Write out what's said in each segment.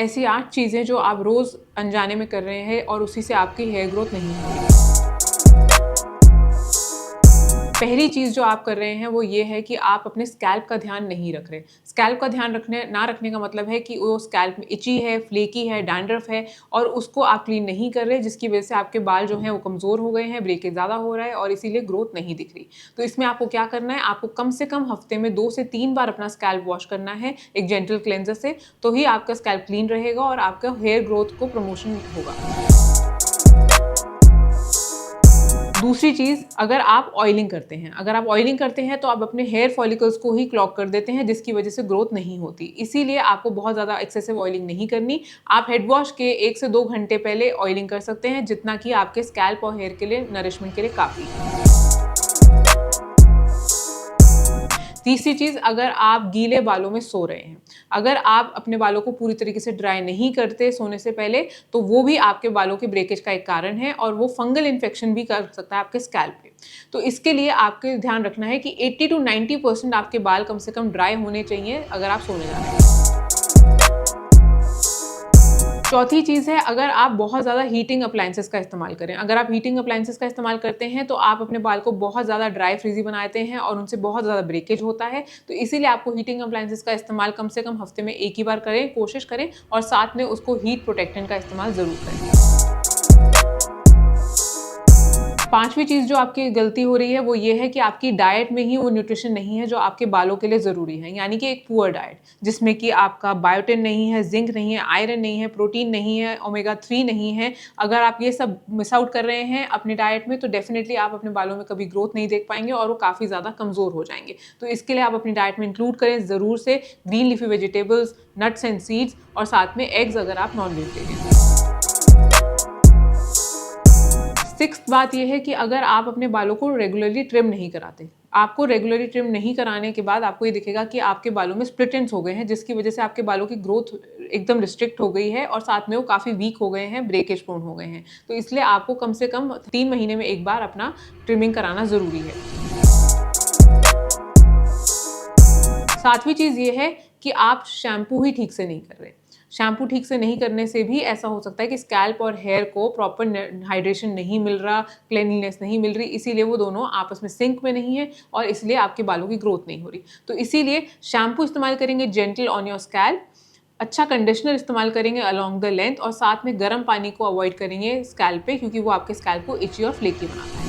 ऐसी 8 चीज़ें जो आप रोज़ अनजाने में कर रहे हैं और उसी से आपकी हेयर ग्रोथ नहीं हो रही। पहली चीज़ जो आप कर रहे हैं वो ये है कि आप अपने स्कैल्प का ध्यान नहीं रख रहे। स्कैल्प का ध्यान ना रखने का मतलब है कि वो स्कैल्प में इची है, फ्लेकी है, डैंड्रफ है और उसको आप क्लीन नहीं कर रहे, जिसकी वजह से आपके बाल जो हैं वो कमज़ोर हो गए हैं, ब्रेकेज ज़्यादा हो रहा है और इसीलिए ग्रोथ नहीं दिख रही। तो इसमें आपको क्या करना है, आपको कम से कम हफ्ते में 2 से 3 बार अपना स्कैल्प वॉश करना है एक जेंटल क्लेंजर से, तो ही आपका स्कैल्प क्लीन रहेगा और आपका हेयर ग्रोथ को प्रमोशन होगा। दूसरी चीज़, अगर आप ऑयलिंग करते हैं तो आप अपने हेयर फॉलिकल्स को ही क्लॉग कर देते हैं, जिसकी वजह से ग्रोथ नहीं होती। इसीलिए आपको बहुत ज़्यादा एक्सेसिव ऑयलिंग नहीं करनी। आप हेड वॉश के 1 से 2 घंटे पहले ऑयलिंग कर सकते हैं, जितना कि आपके स्कैल्प और हेयर के लिए नरिशमेंट के लिए काफ़ी है। तीसरी चीज़, अगर आप गीले बालों में सो रहे हैं, अगर आप अपने बालों को पूरी तरीके से ड्राई नहीं करते सोने से पहले, तो वो भी आपके बालों के ब्रेकेज का एक कारण है और वो फंगल इन्फेक्शन भी कर सकता है आपके स्कैल्प पे। तो इसके लिए आपको ध्यान रखना है कि 80 टू 90% आपके बाल कम से कम ड्राई होने चाहिए अगर आप सोने जा रहे हैं। चौथी चीज़ है, अगर आप बहुत ज़्यादा हीटिंग अप्लायंसेस का इस्तेमाल करें। अगर आप हीटिंग अप्लायंसेस का इस्तेमाल करते हैं तो आप अपने बाल को बहुत ज़्यादा ड्राई फ्रीज़ी बनाते हैं और उनसे बहुत ज़्यादा ब्रेकेज होता है। तो इसीलिए आपको हीटिंग अप्लायंसेस का इस्तेमाल कम से कम हफ्ते में 1 ही बार करें, कोशिश करें और साथ में उसको हीट प्रोटेक्टेंट का इस्तेमाल ज़रूर करें। पाँचवीं चीज़ जो आपकी गलती हो रही है वो ये है कि आपकी डाइट में ही वो न्यूट्रिशन नहीं है जो आपके बालों के लिए ज़रूरी है, यानी कि एक पुअर डाइट जिसमें कि आपका बायोटिन नहीं है, जिंक नहीं है, आयरन नहीं है, प्रोटीन नहीं है, ओमेगा 3 नहीं है। अगर आप ये सब मिस आउट कर रहे हैं अपनी डाइट में तो डेफिनेटली आप अपने बालों में कभी ग्रोथ नहीं देख पाएंगे और वो काफ़ी ज़्यादा कमज़ोर हो जाएंगे। तो इसके लिए आप अपनी डाइट में इंक्लूड करें ज़रूर से green leafy vegetables, nuts and seeds और साथ में एग्स अगर आप नॉन वेजिटेरियन। सिक्स्थ बात यह है कि अगर आप अपने बालों को रेगुलरली ट्रिम नहीं कराते, आपको रेगुलरली ट्रिम नहीं कराने के बाद आपको ये दिखेगा कि आपके बालों में स्प्लिट एंड्स हो गए हैं, जिसकी वजह से आपके बालों की ग्रोथ एकदम रिस्ट्रिक्ट हो गई है और साथ में वो काफ़ी वीक हो गए हैं, ब्रेकेज प्रोन हो गए हैं। तो इसलिए आपको कम से कम 3 महीने में एक बार अपना ट्रिमिंग कराना ज़रूरी है। सातवीं चीज़ ये है कि आप शैम्पू ही ठीक से नहीं कर रहे। शैम्पू ठीक से नहीं करने से भी ऐसा हो सकता है कि स्कैल्प और हेयर को प्रॉपर हाइड्रेशन नहीं मिल रहा, क्लीनलीनेस नहीं मिल रही, इसीलिए वो दोनों आपस में सिंक में नहीं है और इसलिए आपके बालों की ग्रोथ नहीं हो रही। तो इसीलिए शैम्पू इस्तेमाल करेंगे जेंटल ऑन योर स्कैल्प, अच्छा कंडीशनर इस्तेमाल करेंगे अलॉन्ग द लेंथ और साथ में गर्म पानी को अवॉइड करेंगे स्कैल्प पे, क्योंकि वो आपके स्कैल्प को इची और फ्लेकी बनाता है।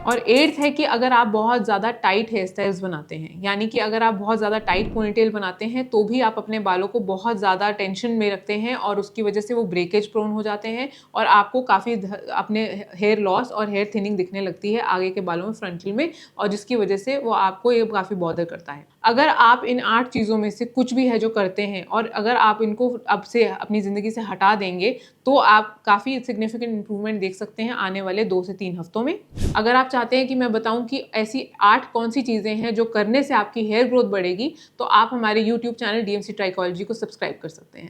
और 8th है कि अगर आप बहुत ज़्यादा टाइट हेयर स्टाइल्स बनाते हैं, यानी कि अगर आप बहुत ज़्यादा टाइट पोनीटेल बनाते हैं तो भी आप अपने बालों को बहुत ज़्यादा टेंशन में रखते हैं और उसकी वजह से वो ब्रेकेज प्रोन हो जाते हैं और आपको काफ़ी अपने हेयर लॉस और हेयर थिनिंग दिखने लगती है आगे के बालों में, फ्रंटल में, और जिसकी वजह से वो आपको ये काफ़ी बॉदर करता है। अगर आप इन 8 चीज़ों में से कुछ भी है जो करते हैं और अगर आप इनको अब से अपनी ज़िंदगी से हटा देंगे तो आप काफ़ी सिग्निफिकेंट इंप्रूवमेंट देख सकते हैं आने वाले 2 से 3 हफ्तों में। अगर आप चाहते हैं कि मैं बताऊं कि ऐसी 8 कौन सी चीज़ें हैं जो करने से आपकी हेयर ग्रोथ बढ़ेगी, तो आप हमारे YouTube चैनल DMC ट्राइकोलॉजी को सब्सक्राइब कर सकते हैं।